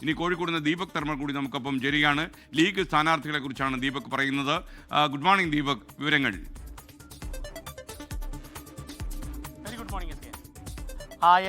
ഇനി കോഴിക്കോട് നിന്ന് ദീപക് തർമ്മ കൂടി നമുക്കൊപ്പം ചേരുകയാണ്. ലീഗ് സ്ഥാനാർത്ഥികളെ കുറിച്ചാണ് ദീപക് പറയുന്നത്. ഗുഡ് മോർണിംഗ് ദീപക്, വിവരങ്ങൾ. Very good morning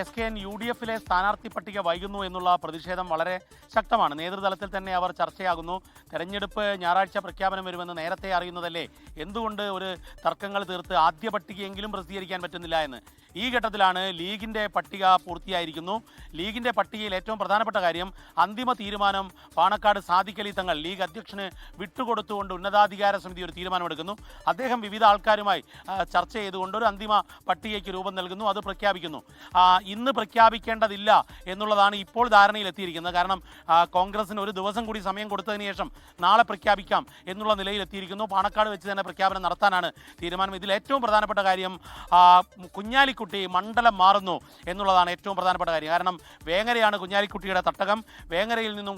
SKN UDF സ്ഥാനാർത്ഥി പട്ടിക വൈകുന്നു എന്നുള്ള പ്രതിഷേധം വളരെ ശക്തമാണ്. നേതൃതലത്തിൽ തന്നെ അവർ ചർച്ചയാകുന്നു. തെരഞ്ഞെടുപ്പ് ഞായറാഴ്ച പ്രഖ്യാപനം വരുമെന്ന് നേരത്തെ അറിയുന്നതല്ലേ, എന്തുകൊണ്ട് ഒരു തർക്കങ്ങൾ തീർത്ത് ആദ്യ പട്ടികയെങ്കിലും പ്രസിദ്ധീകരിക്കാൻ പറ്റുന്നില്ല എന്ന്. ഈ ഘട്ടത്തിലാണ് ലീഗിൻ്റെ പട്ടിക പൂർത്തിയായിരിക്കുന്നു. ലീഗിൻ്റെ പട്ടികയിൽ ഏറ്റവും പ്രധാനപ്പെട്ട കാര്യം അന്തിമ തീരുമാനം പാണക്കാട് സാദിഖ് അലി തങ്ങൾ ലീഗ് അധ്യക്ഷന് വിട്ടുകൊടുത്തുകൊണ്ട് ഉന്നതാധികാര സമിതി ഒരു തീരുമാനമെടുക്കുന്നു. അദ്ദേഹം വിവിധ ആൾക്കാരുമായി ചർച്ച ചെയ്തുകൊണ്ട് ഒരു അന്തിമ പട്ടികയ്ക്ക് രൂപം നൽകുന്നു, അത് പ്രഖ്യാപിക്കുന്നു. ഇന്ന് പ്രഖ്യാപിക്കേണ്ടതില്ല എന്നുള്ളതാണ് ഇപ്പോൾ ധാരണയിലെത്തിയിരിക്കുന്നത്. കാരണം കോൺഗ്രസിന് ഒരു ദിവസം കൂടി സമയം കൊടുത്തതിന് ശേഷം നാളെ പ്രഖ്യാപിക്കാം എന്നുള്ള നിലയിലെത്തിയിരിക്കുന്നു. പാണക്കാട് വെച്ച് തന്നെ പ്രഖ്യാപനം നടത്താനാണ് തീരുമാനം. ഇതിൽ ഏറ്റവും പ്രധാനപ്പെട്ട കാര്യം കുഞ്ഞാലിക്കുട്ടി മണ്ഡലം മാറുന്നു എന്നുള്ളതാണ് ഏറ്റവും പ്രധാനപ്പെട്ട കാര്യം. കാരണം വേങ്ങരയാണ് കുഞ്ഞാലിക്കുട്ടിയുടെ തട്ടകം. വേങ്ങരയിൽ നിന്നും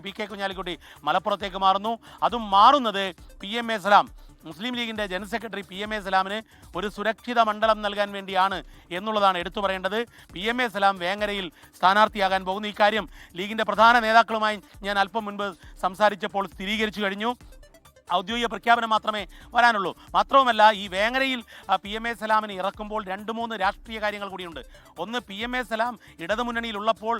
PK കുഞ്ഞാലിക്കുട്ടി മലപ്പുറത്തേക്ക് മാറുന്നു. അതും മാറുന്നത് PMA സലാം, മുസ്ലിം ലീഗിൻ്റെ ജനറൽ സെക്രട്ടറി PMA സലാമിന് ഒരു സുരക്ഷിത മണ്ഡലം നൽകാൻ വേണ്ടിയാണ് എന്നുള്ളതാണ് എടുത്തു പറയേണ്ടത്. PMA സലാം വേങ്ങരയിൽ സ്ഥാനാർത്ഥിയാകാൻ പോകുന്നു. ഇക്കാര്യം ലീഗിൻ്റെ പ്രധാന നേതാക്കളുമായി ഞാൻ അല്പം മുൻപ് സംസാരിച്ചപ്പോൾ സ്ഥിരീകരിച്ചു കഴിഞ്ഞു. ഔദ്യോഗിക പ്രഖ്യാപനം മാത്രമേ വരാനുള്ളൂ. മാത്രവുമല്ല, ഈ വേങ്ങരയിൽ PMA സലാമിനെ ഇറക്കുമ്പോൾ 2-3 രാഷ്ട്രീയ കാര്യങ്ങൾ കൂടിയുണ്ട്. ഒന്ന്, PMA സലാം ഇടതുമുന്നണിയിലുള്ളപ്പോൾ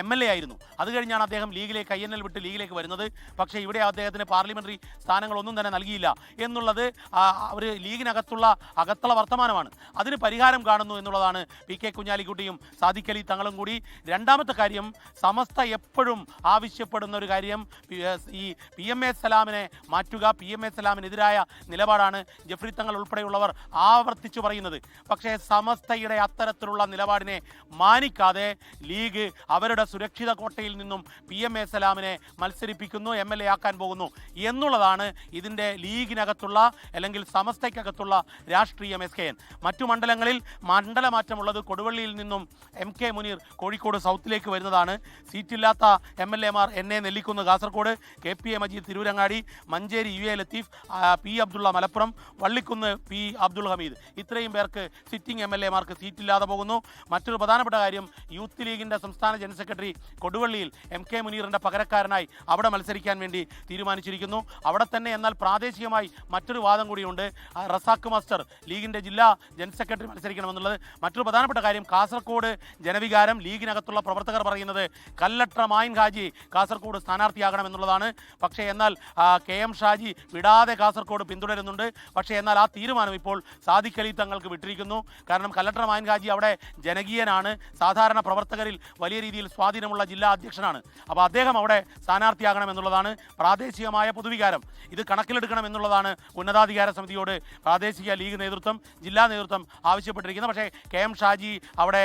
MLA ആയിരുന്നു. അത് കഴിഞ്ഞാണ് അദ്ദേഹം ലീഗിലേക്ക് INL വിട്ട് ലീഗിലേക്ക് വരുന്നത്. പക്ഷേ ഇവിടെ അദ്ദേഹത്തിന് പാർലമെൻ്ററി സ്ഥാനങ്ങളൊന്നും തന്നെ നൽകിയില്ല എന്നുള്ളത് ഒരു ലീഗിനകത്തുള്ള അകത്തള വർത്തമാനമാണ്. അതിന് പരിഹാരം കാണുന്നു എന്നുള്ളതാണ് PK കുഞ്ഞാലിക്കുട്ടിയും സാദിഖ് അലി തങ്ങളും കൂടി. രണ്ടാമത്തെ കാര്യം, സമസ്ത എപ്പോഴും ആവശ്യപ്പെടുന്ന ഒരു കാര്യം ഈ PMA സലാമിനെ മാറ്റുക, PMA സലാമിനെതിരായ നിലപാടാണ് ജഫ്രി തങ്ങൾ ഉൾപ്പെടെയുള്ളവർ ആവർത്തിച്ചു പറയുന്നത്. പക്ഷേ സമസ്തയുടെ അത്തരത്തിലുള്ള നിലപാടിനെ മാനിക്കാതെ ലീഗ് അവരുടെ സുരക്ഷിത കോട്ടയിൽ നിന്നും PMA സലാമിനെ മത്സരിപ്പിക്കുന്നു, MLA ആക്കാൻ പോകുന്നു എന്നുള്ളതാണ് ഇതിൻ്റെ ലീഗിനകത്തുള്ള അല്ലെങ്കിൽ സമസ്തയ്ക്കകത്തുള്ള രാഷ്ട്രീയം. SKN മറ്റു മണ്ഡലങ്ങളിൽ മണ്ഡലമാറ്റമുള്ളത് കൊടുവള്ളിയിൽ നിന്നും MK മുനീർ കോഴിക്കോട് സൗത്തിലേക്ക് വരുന്നതാണ്. സീറ്റില്ലാത്ത MLA Mar NA Nellikunnu Kasaragod, KPA Majeed Tirurangadi, Manjeri UA Latheef, P Abdulla Malappuram, Vallikkunnu P Abdul Hameed, ഇത്രയും പേർക്ക് സിറ്റിംഗ് MLA മാർക്ക് സീറ്റില്ലാതെ പോകുന്നു. മറ്റൊരു പ്രധാനപ്പെട്ട കാര്യം, യൂത്ത് ലീഗിൻ്റെ സംസ്ഥാന ജനറൽ സെക്രട്ടറി കൊടുവള്ളിയിൽ MK മുനീറിൻ്റെ പകരക്കാരനായി അവിടെ മത്സരിക്കാൻ വേണ്ടി തീരുമാനിച്ചിരിക്കുന്നു. അവിടെ തന്നെ എന്നാൽ പ്രാദേശികമായി മറ്റൊരു വാദം കൂടിയുണ്ട്. റസാഖ് മാസ്റ്റർ ലീഗിൻ്റെ ജില്ലാ ജനറൽ സെക്രട്ടറി മത്സരിക്കണമെന്നുള്ളത്. മറ്റൊരു പ്രധാനപ്പെട്ട കാര്യം, കാസർഗോഡ് ജനവികാരം ലീഗിനകത്തുള്ള പ്രവർത്തകർ പറയുന്നത് കല്ലട്ര മായിൻ ഹാജി കാസർഗോഡ് സ്ഥാനാർത്ഥിയാകണമെന്നുള്ളതാണ്. പക്ഷേ എന്നാൽ KM ഷാജി വിടാതെ കാസർഗോഡ് പിന്തുടരുന്നുണ്ട്. പക്ഷേ എന്നാൽ ആ തീരുമാനം ഇപ്പോൾ സാദിഖ് അലി തങ്ങൾക്ക് വിട്ടിരിക്കുന്നു. കാരണം കല്ലട്ര മായിൻ ഹാജി അവിടെ ജനകീയനാണ്, സാധാരണ പ്രവർത്തകരിൽ വലിയ രീതിയിൽ സ്വാധീനമുള്ള ജില്ലാ അധ്യക്ഷനാണ്. അപ്പോൾ അദ്ദേഹം അവിടെ സ്ഥാനാർത്ഥിയാകണമെന്നുള്ളതാണ് പ്രാദേശികമായ പൊതുവികാരം. ഇത് കണക്കിലെടുക്കണം എന്നുള്ളതാണ് ഉന്നതാധികാര സമിതിയോട് പ്രാദേശിക ലീഗ് നേതൃത്വം, ജില്ലാ നേതൃത്വം ആവശ്യപ്പെട്ടിരിക്കുന്നത്. പക്ഷേ KM ഷാജി അവിടെ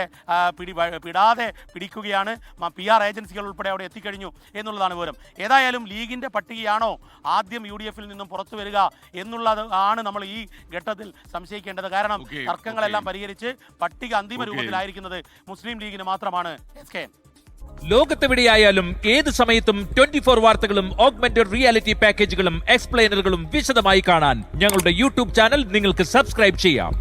വിടാതെ പിടിക്കുകയാണ്. PR ഏജൻസികൾ ഉൾപ്പെടെ അവിടെ എത്തിക്കഴിഞ്ഞു എന്നുള്ളതാണ് വിവരം. ഏതായാലും ലീഗിൻ്റെ പട്ടികയാണോ ആദ്യം UDF-ൽ നിന്നും പുറത്തു വരിക എന്നുള്ളത് ആണ് നമ്മൾ ഈ ഘട്ടത്തിൽ സംശയിക്കേണ്ടത്. കാരണം തർക്കങ്ങളെല്ലാം പരിഹരിച്ച് പട്ടിക അന്തിമ രൂപത്തിലായിരിക്കുന്നത് മുസ്ലിം ലീഗിന് മാത്രമാണ്. SKN ലോകത്തെവിടെയായാലും ഏത് സമയത്തും 24 വാർത്തകളും ഓഗ്മെന്റഡ് റിയാലിറ്റി പാക്കേജുകളും എക്സ്പ്ലെയിനറുകളും വിശദമായി കാണാൻ ഞങ്ങളുടെ YouTube ചാനൽ നിങ്ങൾക്ക് സബ്സ്ക്രൈബ് ചെയ്യാം.